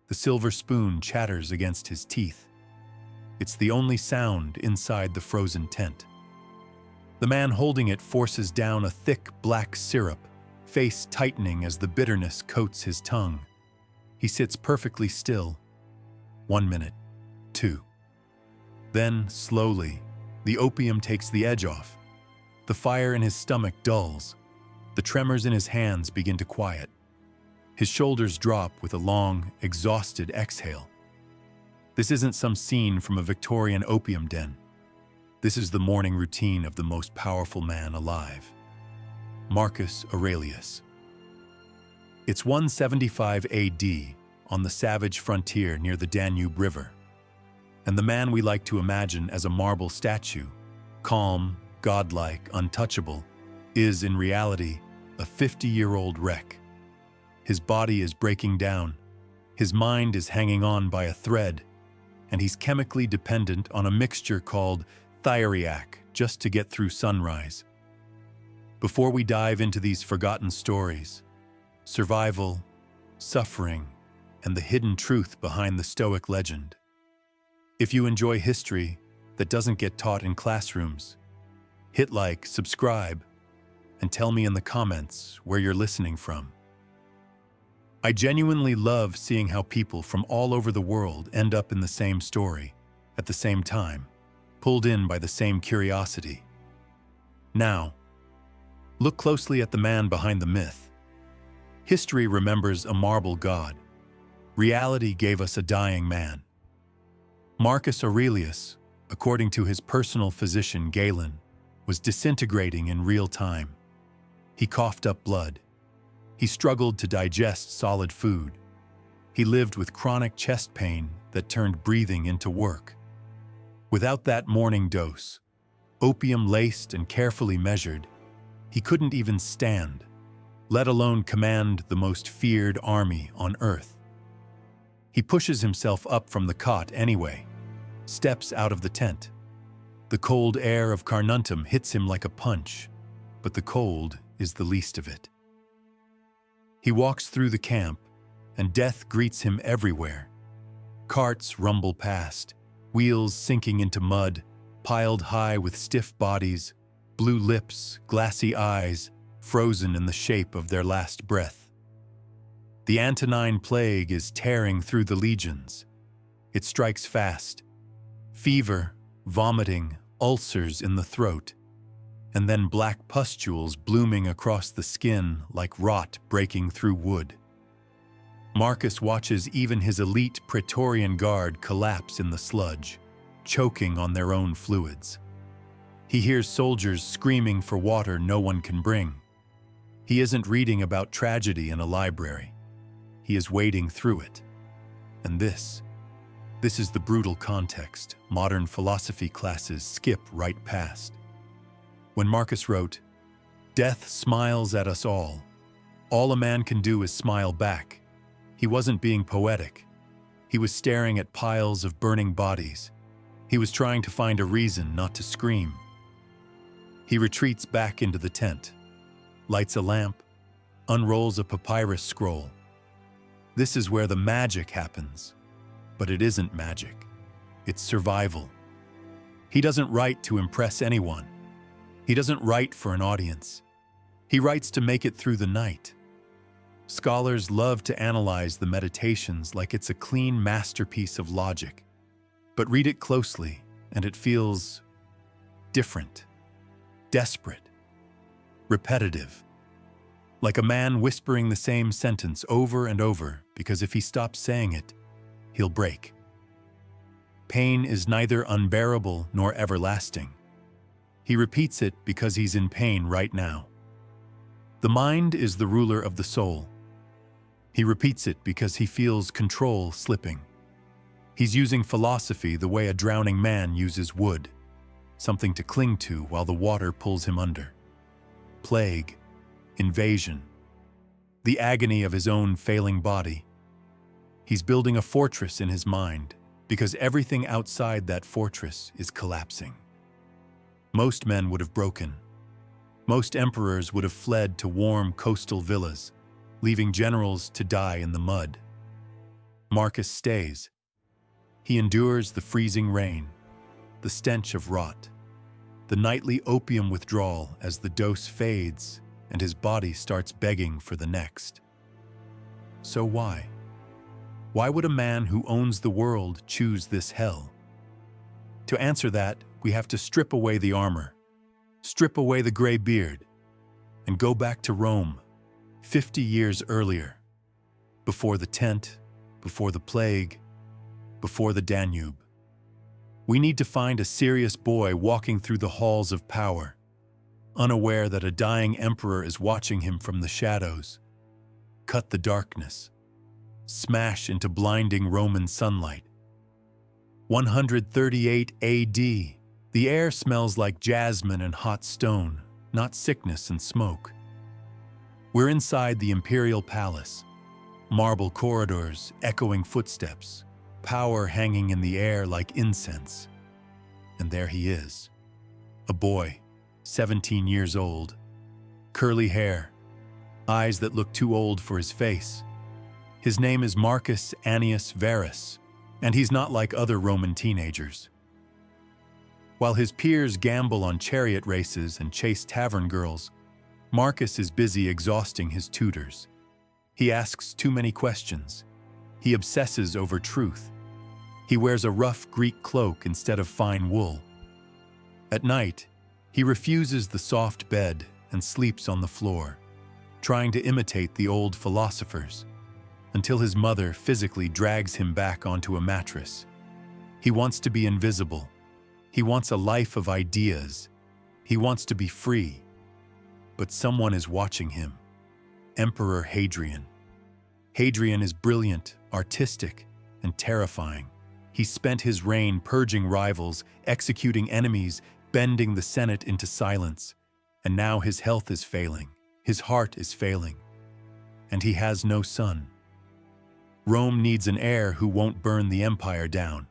The silver spoon chatters against his teeth. It's the only sound inside the frozen tent. The man holding it forces down a thick black syrup, face tightening as the bitterness coats his tongue. He sits perfectly still. 1 minute, 2. Then, slowly, the opium takes the edge off. The fire in his stomach dulls. The tremors in his hands begin to quiet. His shoulders drop with a long, exhausted exhale. This isn't some scene from a Victorian opium den. This is the morning routine of the most powerful man alive, Marcus Aurelius. It's 175 AD on the savage frontier near the Danube River. And the man we like to imagine as a marble statue, calm, godlike, untouchable, is in reality a 50-year-old wreck. His body is breaking down, his mind is hanging on by a thread, and he's chemically dependent on a mixture called thieriac just to get through sunrise. Before we dive into these forgotten stories, survival, suffering, and the hidden truth behind the Stoic legend, if you enjoy history that doesn't get taught in classrooms, hit like, subscribe, and tell me in the comments where you're listening from. I genuinely love seeing how people from all over the world end up in the same story, at the same time, pulled in by the same curiosity. Now, look closely at the man behind the myth. History remembers a marble god. Reality gave us a dying man. Marcus Aurelius, according to his personal physician Galen, was disintegrating in real time. He coughed up blood. He struggled to digest solid food. He lived with chronic chest pain that turned breathing into work. Without that morning dose, opium-laced and carefully measured, he couldn't even stand, let alone command the most feared army on earth. He pushes himself up from the cot anyway, steps out of the tent. The cold air of Carnuntum hits him like a punch, but the cold is the least of it. He walks through the camp, and death greets him everywhere. Carts rumble past, wheels sinking into mud, piled high with stiff bodies, blue lips, glassy eyes, frozen in the shape of their last breath. The Antonine Plague is tearing through the legions. It strikes fast. Fever, vomiting, ulcers in the throat, and then black pustules blooming across the skin like rot breaking through wood. Marcus watches even his elite Praetorian guard collapse in the sludge, choking on their own fluids. He hears soldiers screaming for water no one can bring. He isn't reading about tragedy in a library. He is wading through it. And this is the brutal context modern philosophy classes skip right past. When Marcus wrote, "Death smiles at us all a man can do is smile back," he wasn't being poetic. He was staring at piles of burning bodies. He was trying to find a reason not to scream. He retreats back into the tent, lights a lamp, unrolls a papyrus scroll. This is where the magic happens. But it isn't magic. It's survival. He doesn't write to impress anyone. He doesn't write for an audience. He writes to make it through the night. Scholars love to analyze the Meditations like it's a clean masterpiece of logic. But read it closely, and it feels different, desperate, repetitive. Like a man whispering the same sentence over and over, because if he stops saying it, he'll break. Pain is neither unbearable nor everlasting. He repeats it because he's in pain right now. The mind is the ruler of the soul. He repeats it because he feels control slipping. He's using philosophy the way a drowning man uses wood, something to cling to while the water pulls him under. Plague, invasion, the agony of his own failing body. He's building a fortress in his mind because everything outside that fortress is collapsing. Most men would have broken. Most emperors would have fled to warm coastal villas, leaving generals to die in the mud. Marcus stays. He endures the freezing rain, the stench of rot, the nightly opium withdrawal as the dose fades and his body starts begging for the next. So why? Why would a man who owns the world choose this hell? To answer that, we have to strip away the armor, strip away the gray beard, and go back to Rome, 50 years earlier, before the tent, before the plague, before the Danube. We need to find a serious boy walking through the halls of power, unaware that a dying emperor is watching him from the shadows. Cut the darkness, smash into blinding Roman sunlight. 138 AD, the air smells like jasmine and hot stone, not sickness and smoke. We're inside the imperial palace, marble corridors, echoing footsteps, power hanging in the air like incense. And there he is, a boy, 17 years old, curly hair, eyes that look too old for his face. His name is Marcus Annius Verus, and he's not like other Roman teenagers. While his peers gamble on chariot races and chase tavern girls, Marcus is busy exhausting his tutors. He asks too many questions. He obsesses over truth. He wears a rough Greek cloak instead of fine wool. At night, he refuses the soft bed and sleeps on the floor, trying to imitate the old philosophers, until his mother physically drags him back onto a mattress. He wants to be invisible. He wants a life of ideas. He wants to be free. But someone is watching him. Emperor Hadrian. Hadrian is brilliant, artistic, and terrifying. He spent his reign purging rivals, executing enemies, bending the Senate into silence. And now his health is failing. His heart is failing. And he has no son. Rome needs an heir who won't burn the empire down.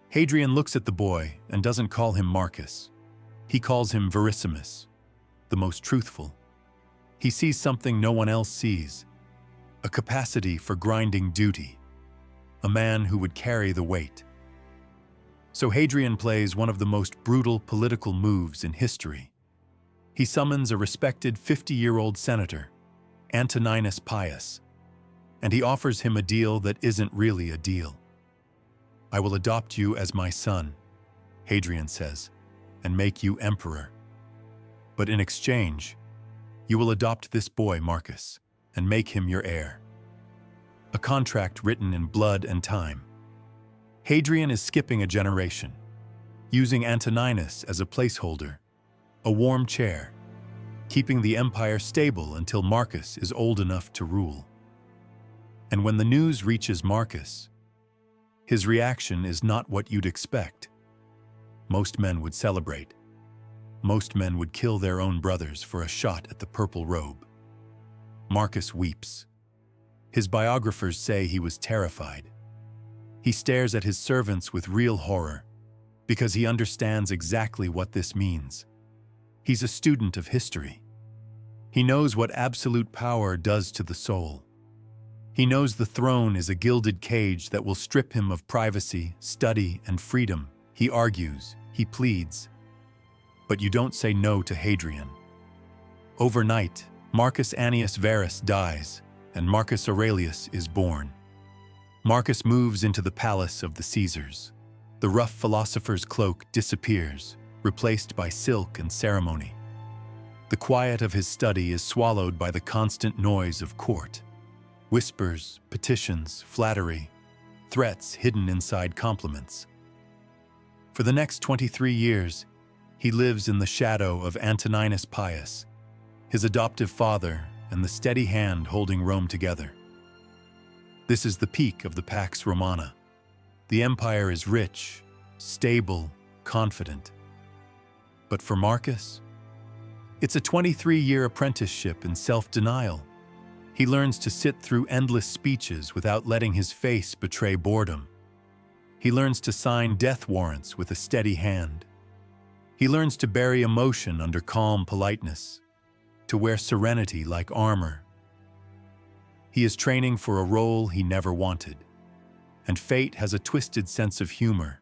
Hadrian looks at the boy and doesn't call him Marcus. He calls him Verissimus, the most truthful. He sees something no one else sees, a capacity for grinding duty, a man who would carry the weight. So Hadrian plays one of the most brutal political moves in history. He summons a respected 50-year-old senator, Antoninus Pius, and he offers him a deal that isn't really a deal. "I will adopt you as my son," Hadrian says, "and make you emperor. But in exchange, you will adopt this boy, Marcus, and make him your heir." A contract written in blood and time. Hadrian is skipping a generation, using Antoninus as a placeholder, a warm chair, keeping the empire stable until Marcus is old enough to rule. And when the news reaches Marcus, his reaction is not what you'd expect. Most men would celebrate. Most men would kill their own brothers for a shot at the purple robe. Marcus weeps. His biographers say he was terrified. He stares at his servants with real horror, because he understands exactly what this means. He's a student of history. He knows what absolute power does to the soul. He knows the throne is a gilded cage that will strip him of privacy, study, and freedom. He argues, he pleads. But you don't say no to Hadrian. Overnight, Marcus Annius Verus dies, and Marcus Aurelius is born. Marcus moves into the palace of the Caesars. The rough philosopher's cloak disappears, replaced by silk and ceremony. The quiet of his study is swallowed by the constant noise of court. Whispers, petitions, flattery, threats hidden inside compliments. For the next 23 years, he lives in the shadow of Antoninus Pius, his adoptive father, and the steady hand holding Rome together. This is the peak of the Pax Romana. The empire is rich, stable, confident. But for Marcus, it's a 23-year apprenticeship in self-denial. He learns to sit through endless speeches without letting his face betray boredom. He learns to sign death warrants with a steady hand. He learns to bury emotion under calm politeness, to wear serenity like armor. He is training for a role he never wanted. And fate has a twisted sense of humor,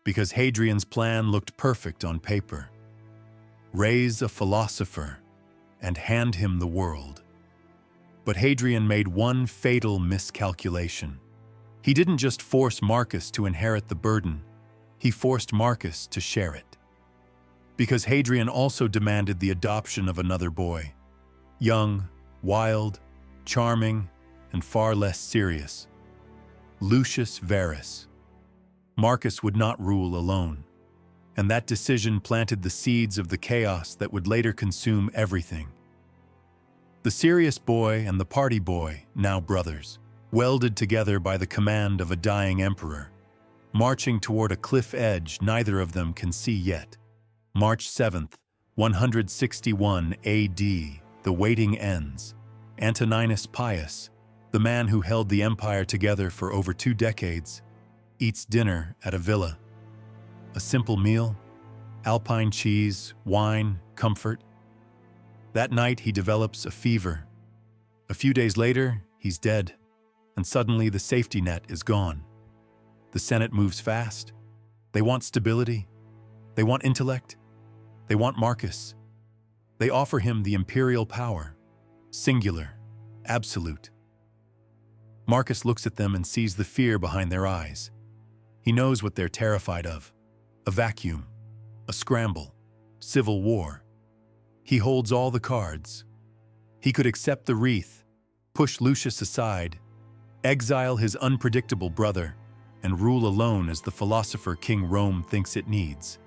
because Hadrian's plan looked perfect on paper. Raise a philosopher and hand him the world. But Hadrian made one fatal miscalculation. He didn't just force Marcus to inherit the burden, he forced Marcus to share it. Because Hadrian also demanded the adoption of another boy, young, wild, charming, and far less serious. Lucius Verus. Marcus would not rule alone, and that decision planted the seeds of the chaos that would later consume everything. The serious boy and the party boy, now brothers, welded together by the command of a dying emperor, marching toward a cliff edge neither of them can see yet. March 7th, 161 AD, the waiting ends. Antoninus Pius, the man who held the empire together for over 2 decades, eats dinner at a villa. A simple meal, alpine cheese, wine, comfort. That night he develops a fever. A few days later, he's dead, and suddenly the safety net is gone. The Senate moves fast. They want stability. They want intellect. They want Marcus. They offer him the imperial power, singular, absolute. Marcus looks at them and sees the fear behind their eyes. He knows what they're terrified of: a vacuum, a scramble, civil war. He holds all the cards. He could accept the wreath, push Lucius aside, exile his unpredictable brother, and rule alone as the philosopher King Rome thinks it needs.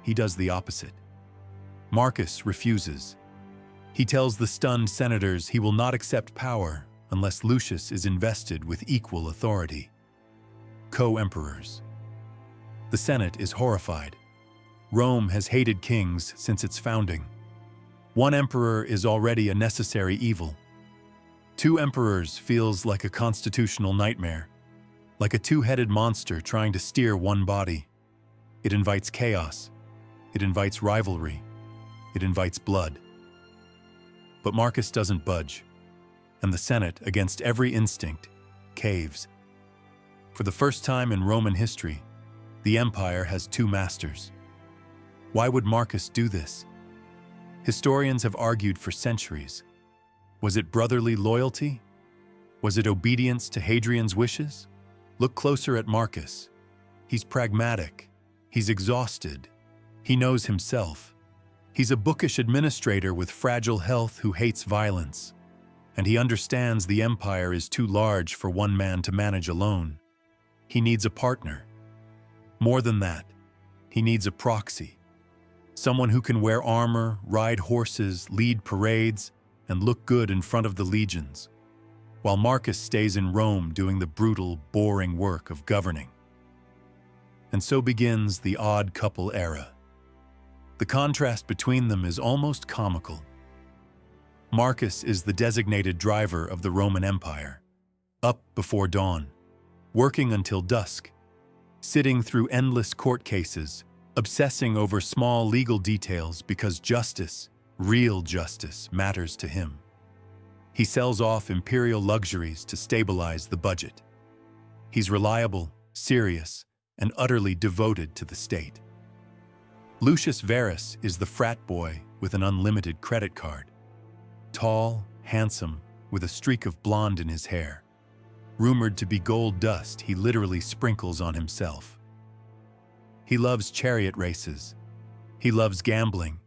He does the opposite. Marcus refuses. He tells the stunned senators he will not accept power unless Lucius is invested with equal authority. Co-emperors. The Senate is horrified. Rome has hated kings since its founding. One emperor is already a necessary evil. 2 emperors feels like a constitutional nightmare, like a 2-headed monster trying to steer one body. It invites chaos. It invites rivalry. It invites blood. But Marcus doesn't budge, and the Senate, against every instinct, caves. For the first time in Roman history, the empire has 2 masters. Why would Marcus do this? Historians have argued for centuries. Was it brotherly loyalty? Was it obedience to Hadrian's wishes? Look closer at Marcus. He's pragmatic. He's exhausted. He knows himself. He's a bookish administrator with fragile health who hates violence. And he understands the empire is too large for one man to manage alone. He needs a partner. More than that, he needs a proxy. Someone who can wear armor, ride horses, lead parades, and look good in front of the legions, while Marcus stays in Rome doing the brutal, boring work of governing. And so begins the odd couple era. The contrast between them is almost comical. Marcus is the designated driver of the Roman Empire, up before dawn, working until dusk, sitting through endless court cases, obsessing over small legal details because justice, real justice, matters to him. He sells off imperial luxuries to stabilize the budget. He's reliable, serious, and utterly devoted to the state. Lucius Verus is the frat boy with an unlimited credit card. Tall, handsome, with a streak of blonde in his hair. Rumored to be gold dust he literally sprinkles on himself. He loves chariot races. He loves gambling.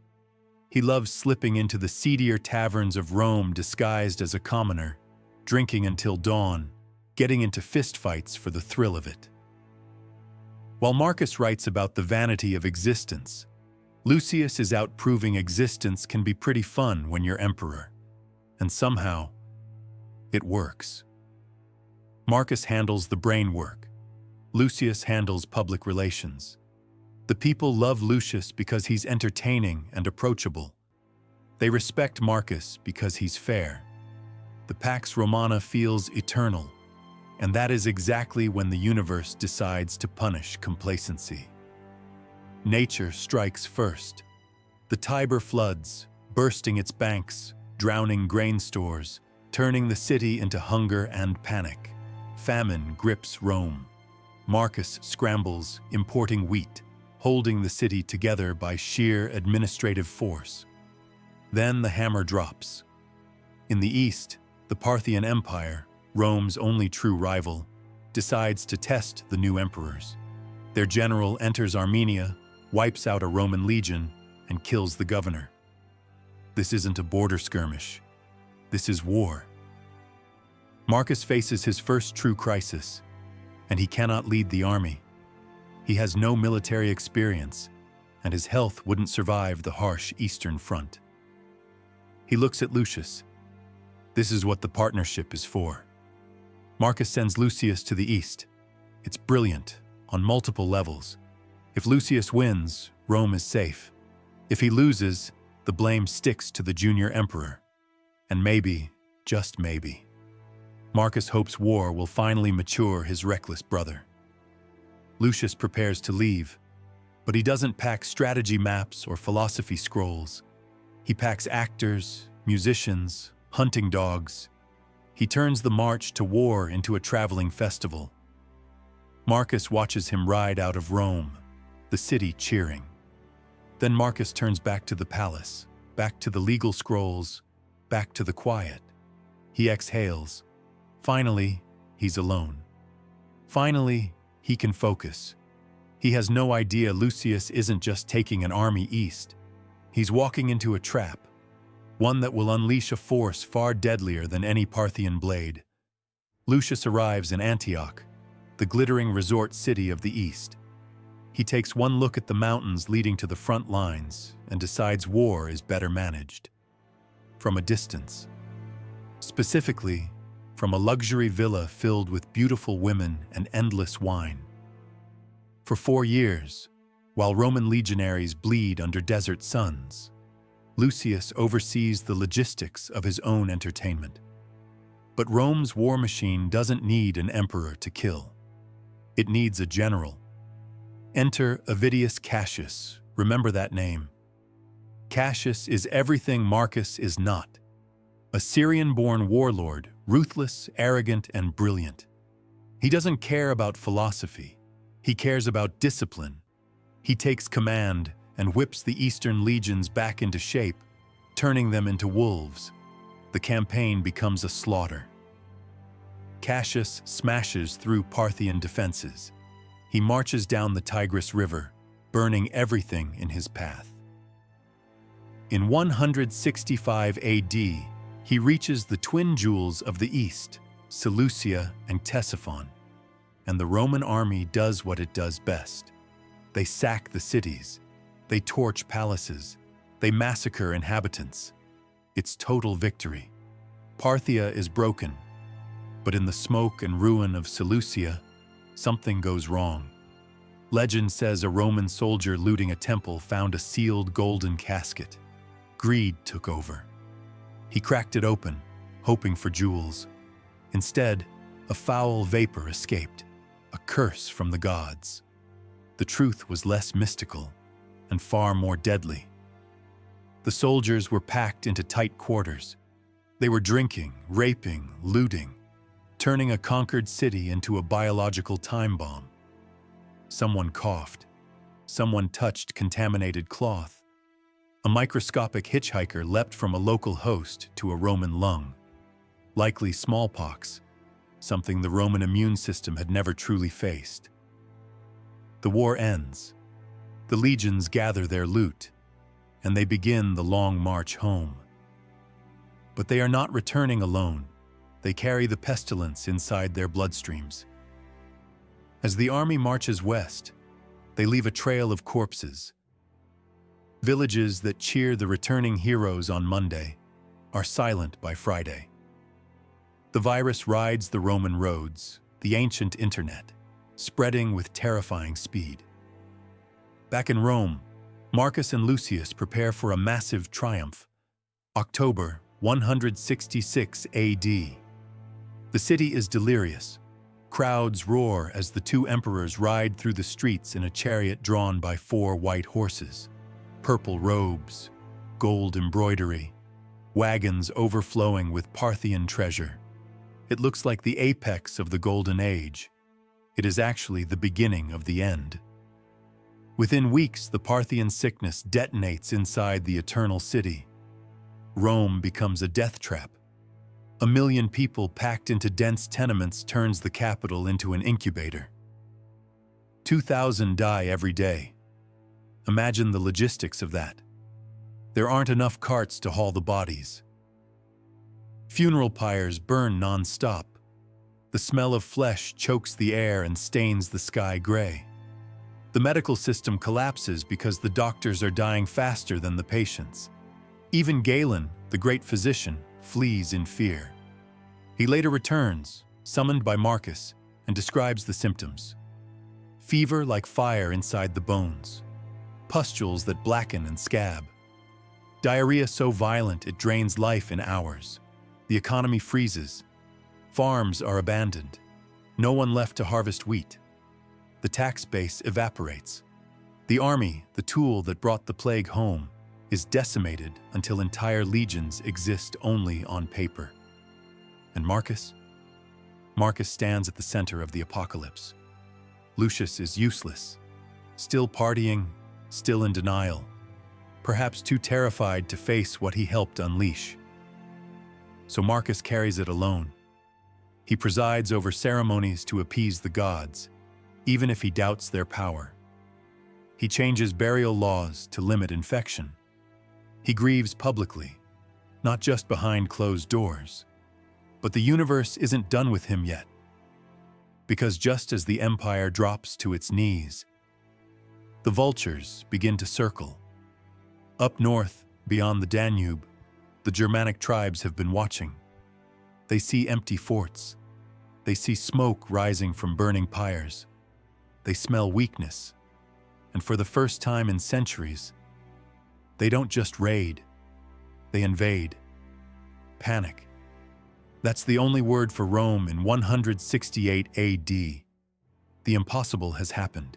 He loves slipping into the seedier taverns of Rome disguised as a commoner, drinking until dawn, getting into fistfights for the thrill of it. While Marcus writes about the vanity of existence, Lucius is out proving existence can be pretty fun when you're emperor. And somehow, it works. Marcus handles the brain work. Lucius handles public relations. The people love Lucius because he's entertaining and approachable. They respect Marcus because he's fair. The Pax Romana feels eternal, and that is exactly when the universe decides to punish complacency. Nature strikes first. The Tiber floods, bursting its banks, drowning grain stores, turning the city into hunger and panic. Famine grips Rome. Marcus scrambles, importing wheat, holding the city together by sheer administrative force. Then the hammer drops. In the east, the Parthian Empire, Rome's only true rival, decides to test the new emperors. Their general enters Armenia, wipes out a Roman legion, and kills the governor. This isn't a border skirmish. This is war. Marcus faces his first true crisis, and he cannot lead the army. He has no military experience, and his health wouldn't survive the harsh Eastern Front. He looks at Lucius. This is what the partnership is for. Marcus sends Lucius to the east. It's brilliant, on multiple levels. If Lucius wins, Rome is safe. If he loses, the blame sticks to the junior emperor. And maybe, just maybe, Marcus hopes war will finally mature his reckless brother. Lucius prepares to leave, but he doesn't pack strategy maps or philosophy scrolls. He packs actors, musicians, hunting dogs. He turns the march to war into a traveling festival. Marcus watches him ride out of Rome, the city cheering. Then Marcus turns back to the palace, back to the legal scrolls, back to the quiet. He exhales. Finally, he's alone. Finally, he can focus. He has no idea Lucius isn't just taking an army east. He's walking into a trap, one that will unleash a force far deadlier than any Parthian blade. Lucius arrives in Antioch, the glittering resort city of the east. He takes one look at the mountains leading to the front lines and decides war is better managed. From a distance. Specifically, from a luxury villa filled with beautiful women and endless wine. For 4 years, while Roman legionaries bleed under desert suns, Lucius oversees the logistics of his own entertainment. But Rome's war machine doesn't need an emperor to kill. It needs a general. Enter Avidius Cassius. Remember that name. Cassius is everything Marcus is not. A Syrian-born warlord, ruthless, arrogant, and brilliant. He doesn't care about philosophy. He cares about discipline. He takes command and whips the Eastern legions back into shape, turning them into wolves. The campaign becomes a slaughter. Cassius smashes through Parthian defenses. He marches down the Tigris River, burning everything in his path. In 165 AD, he reaches the twin jewels of the East, Seleucia and Ctesiphon, and the Roman army does what it does best. They sack the cities, they torch palaces, they massacre inhabitants. It's total victory. Parthia is broken, but in the smoke and ruin of Seleucia, something goes wrong. Legend says a Roman soldier looting a temple found a sealed golden casket. Greed took over. He cracked it open, hoping for jewels. Instead, a foul vapor escaped, a curse from the gods. The truth was less mystical and far more deadly. The soldiers were packed into tight quarters. They were drinking, raping, looting, turning a conquered city into a biological time bomb. Someone coughed. Someone touched contaminated cloth. A microscopic hitchhiker leapt from a local host to a Roman lung. Likely smallpox, something the Roman immune system had never truly faced. The war ends. The legions gather their loot, and they begin the long march home. But they are not returning alone. They carry the pestilence inside their bloodstreams. As the army marches west, they leave a trail of corpses. Villages that cheer the returning heroes on Monday are silent by Friday. The virus rides the Roman roads, the ancient internet, spreading with terrifying speed. Back in Rome, Marcus and Lucius prepare for a massive triumph. October 166 AD. The city is delirious. Crowds roar as the two emperors ride through the streets in a chariot drawn by 4 white horses. Purple robes, gold embroidery, wagons overflowing with Parthian treasure. It looks like the apex of the Golden Age. It is actually the beginning of the end. Within weeks, the Parthian sickness detonates inside the eternal city. Rome becomes a death trap. 1 million people packed into dense tenements turns the capital into an incubator. 2,000 die every day. Imagine the logistics of that. There aren't enough carts to haul the bodies. Funeral pyres burn non-stop. The smell of flesh chokes the air and stains the sky gray. The medical system collapses because the doctors are dying faster than the patients. Even Galen, the great physician, flees in fear. He later returns, summoned by Marcus, and describes the symptoms. Fever like fire inside the bones. Pustules that blacken and scab. Diarrhea so violent it drains life in hours. The economy freezes. Farms are abandoned. No one left to harvest wheat. The tax base evaporates. The army, the tool that brought the plague home, is decimated until entire legions exist only on paper. And Marcus? Marcus stands at the center of the apocalypse. Lucius is useless, still partying, still in denial, perhaps too terrified to face what he helped unleash. So Marcus carries it alone. He presides over ceremonies to appease the gods, even if he doubts their power. He changes burial laws to limit infection. He grieves publicly, not just behind closed doors. But the universe isn't done with him yet. Because just as the empire drops to its knees, the vultures begin to circle. Up north, beyond the Danube, the Germanic tribes have been watching. They see empty forts. They see smoke rising from burning pyres. They smell weakness. And for the first time in centuries, they don't just raid, they invade. Panic. That's the only word for Rome in 168 AD. The impossible has happened.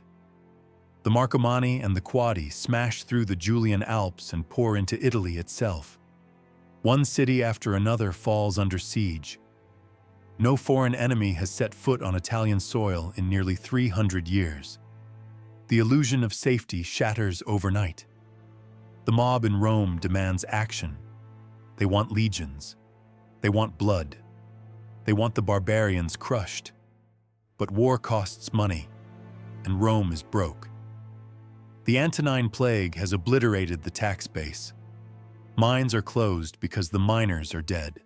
The Marcomanni and the Quadi smash through the Julian Alps and pour into Italy itself. One city after another falls under siege. No foreign enemy has set foot on Italian soil in nearly 300 years. The illusion of safety shatters overnight. The mob in Rome demands action. They want legions. They want blood. They want the barbarians crushed. But war costs money, and Rome is broke. The Antonine Plague has obliterated the tax base. Mines are closed because the miners are dead.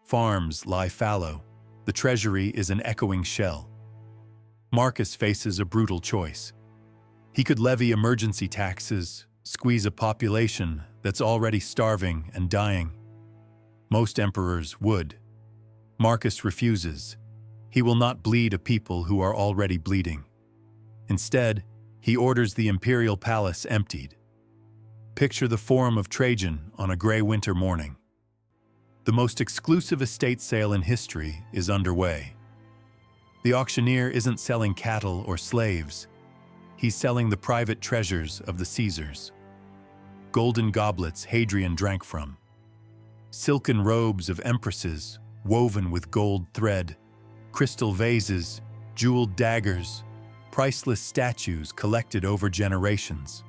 Farms lie fallow. The treasury is an echoing shell. Marcus faces a brutal choice. He could levy emergency taxes, squeeze a population that's already starving and dying. Most emperors would. Marcus refuses. He will not bleed a people who are already bleeding. Instead, he orders the imperial palace emptied. Picture the Forum of Trajan on a gray winter morning. The most exclusive estate sale in history is underway. The auctioneer isn't selling cattle or slaves. He's selling the private treasures of the Caesars. Golden goblets Hadrian drank from. Silken robes of empresses woven with gold thread. Crystal vases, jeweled daggers, priceless statues collected over generations.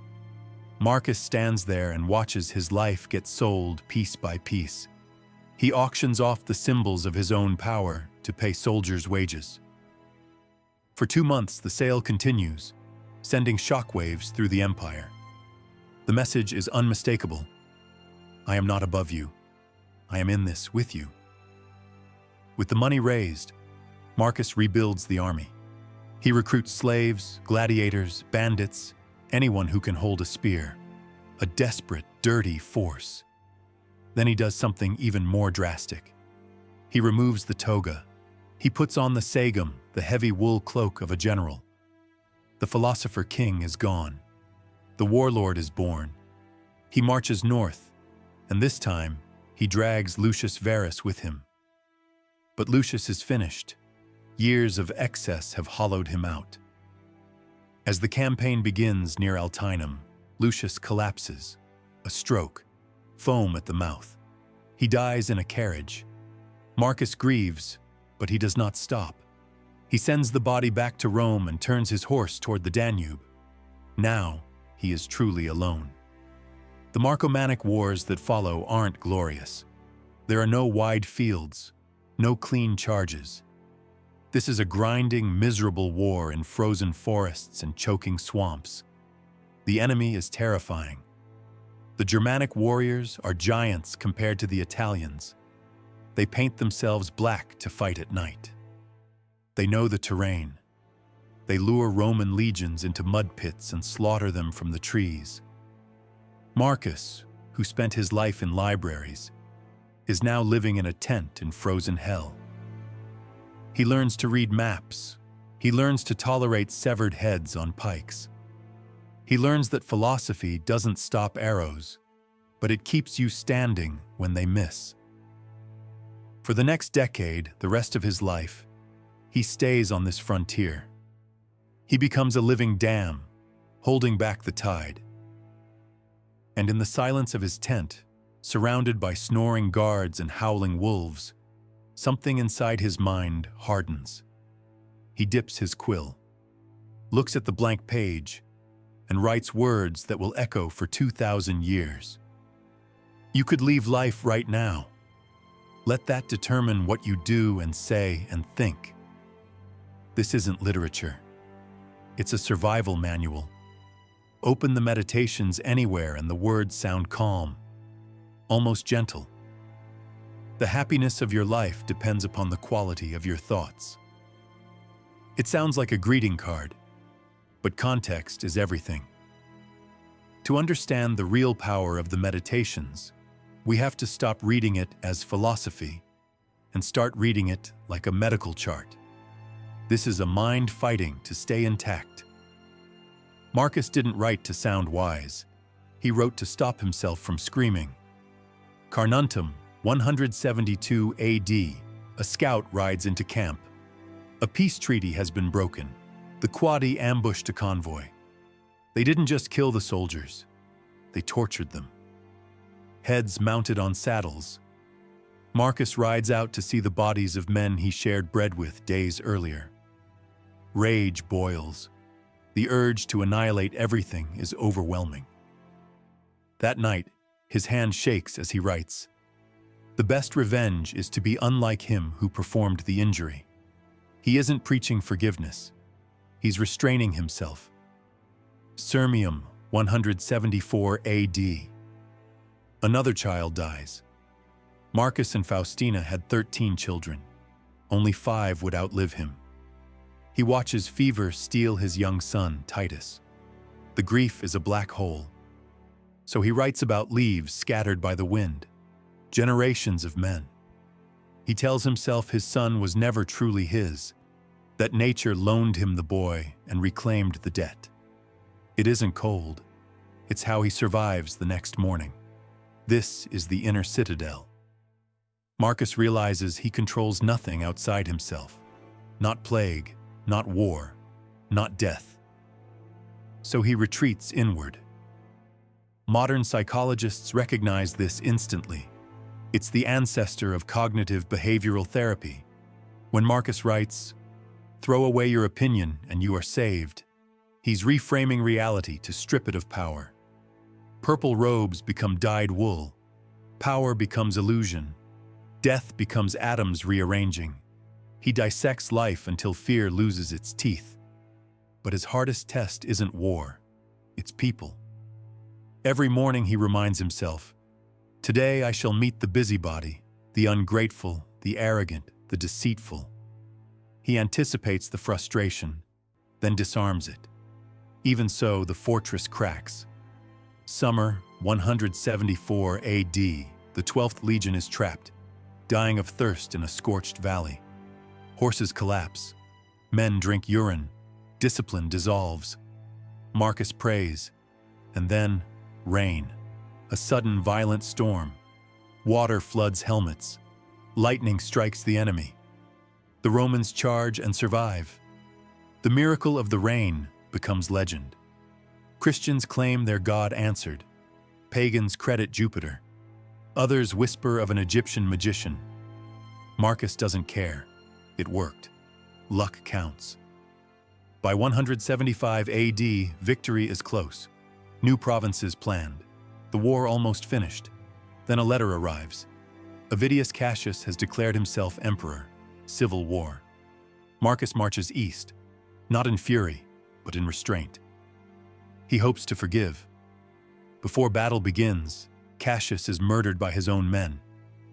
Marcus stands there and watches his life get sold piece by piece. He auctions off the symbols of his own power to pay soldiers' wages. For 2 months, the sale continues, sending shockwaves through the empire. The message is unmistakable. I am not above you. I am in this with you. With the money raised, Marcus rebuilds the army. He recruits slaves, gladiators, bandits, anyone who can hold a spear. A desperate, dirty force. Then he does something even more drastic. He removes the toga. He puts on the sagum, the heavy wool cloak of a general. The philosopher king is gone. The warlord is born. He marches north, and this time he drags Lucius Verus with him. But Lucius is finished. Years of excess have hollowed him out. As the campaign begins near Altinum, Lucius collapses. A stroke, foam at the mouth. He dies in a carriage. Marcus grieves, but he does not stop. He sends the body back to Rome and turns his horse toward the Danube. Now, he is truly alone. The Marcomannic wars that follow aren't glorious. There are no wide fields, no clean charges. This is a grinding, miserable war in frozen forests and choking swamps. The enemy is terrifying. The Germanic warriors are giants compared to the Italians. They paint themselves black to fight at night. They know the terrain. They lure Roman legions into mud pits and slaughter them from the trees. Marcus, who spent his life in libraries, is now living in a tent in frozen hell. He learns to read maps. He learns to tolerate severed heads on pikes. He learns that philosophy doesn't stop arrows, but it keeps you standing when they miss. For the next decade, the rest of his life, he stays on this frontier. He becomes a living dam, holding back the tide. And in the silence of his tent, surrounded by snoring guards and howling wolves, something inside his mind hardens. He dips his quill, looks at the blank page, and writes words that will echo for 2,000 years. You could leave life right now. Let that determine what you do and say and think. This isn't literature. It's a survival manual. Open the meditations anywhere and the words sound calm, almost gentle. The happiness of your life depends upon the quality of your thoughts. It sounds like a greeting card, but context is everything. To understand the real power of the meditations, we have to stop reading it as philosophy and start reading it like a medical chart. This is a mind fighting to stay intact. Marcus didn't write to sound wise. He wrote to stop himself from screaming. Carnuntum, 172 AD, a scout rides into camp. A peace treaty has been broken. The Quadi ambushed a convoy. They didn't just kill the soldiers, they tortured them. Heads mounted on saddles. Marcus rides out to see the bodies of men he shared bread with days earlier. Rage boils. The urge to annihilate everything is overwhelming. That night, his hand shakes as he writes, "The best revenge is to be unlike him who performed the injury." He isn't preaching forgiveness. He's restraining himself. Sirmium, 174 AD. Another child dies. Marcus and Faustina had 13 children. Only 5 would outlive him. He watches fever steal his young son, Titus. The grief is a black hole. So he writes about leaves scattered by the wind, generations of men. He tells himself his son was never truly his, that nature loaned him the boy and reclaimed the debt. It isn't cold. It's how he survives the next morning. This is the inner citadel. Marcus realizes he controls nothing outside himself. Not plague, not war, not death. So he retreats inward. Modern psychologists recognize this instantly. It's the ancestor of cognitive behavioral therapy. When Marcus writes, "Throw away your opinion and you are saved," he's reframing reality to strip it of power. Purple robes become dyed wool. Power becomes illusion. Death becomes atoms rearranging. He dissects life until fear loses its teeth. But his hardest test isn't war, it's people. Every morning he reminds himself, "Today I shall meet the busybody, the ungrateful, the arrogant, the deceitful." He anticipates the frustration, then disarms it. Even so, the fortress cracks. Summer, 174 AD, the 12th Legion is trapped, dying of thirst in a scorched valley. Horses collapse. Men drink urine. Discipline dissolves. Marcus prays. And then, rain. A sudden violent storm. Water floods helmets. Lightning strikes the enemy. The Romans charge and survive. The miracle of the rain becomes legend. Christians claim their God answered. Pagans credit Jupiter. Others whisper of an Egyptian magician. Marcus doesn't care. It worked. Luck counts. By 175 AD, victory is close. New provinces planned. The war almost finished. Then a letter arrives. Avidius Cassius has declared himself emperor. Civil war. Marcus marches east, not in fury, but in restraint. He hopes to forgive. Before battle begins, Cassius is murdered by his own men.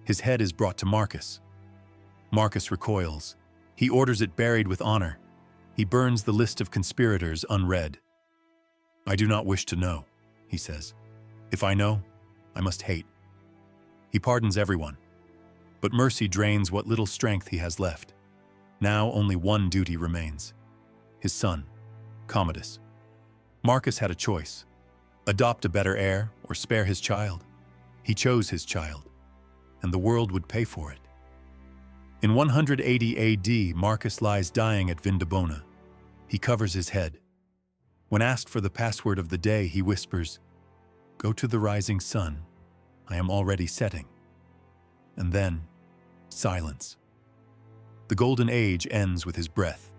His head is brought to Marcus. Marcus recoils. He orders it buried with honor. He burns the list of conspirators unread. "I do not wish to know," he says. "If I know, I must hate." He pardons everyone. But mercy drains what little strength he has left. Now only one duty remains. His son, Commodus. Marcus had a choice. Adopt a better heir or spare his child. He chose his child, and the world would pay for it. In 180 AD, Marcus lies dying at Vindobona. He covers his head. When asked for the password of the day, he whispers, "Go to the rising sun. I am already setting." And then, silence. The golden age ends with his breath.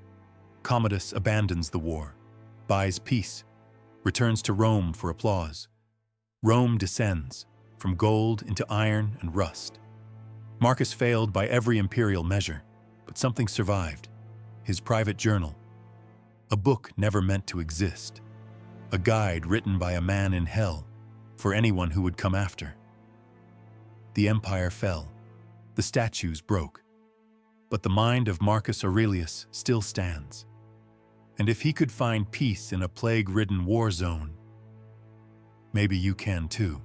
Commodus abandons the war, buys peace, returns to Rome for applause. Rome descends, from gold into iron and rust. Marcus failed by every imperial measure, but something survived. His private journal. A book never meant to exist. A guide written by a man in hell for anyone who would come after. The empire fell. The statues broke. But the mind of Marcus Aurelius still stands. And if he could find peace in a plague-ridden war zone, maybe you can too.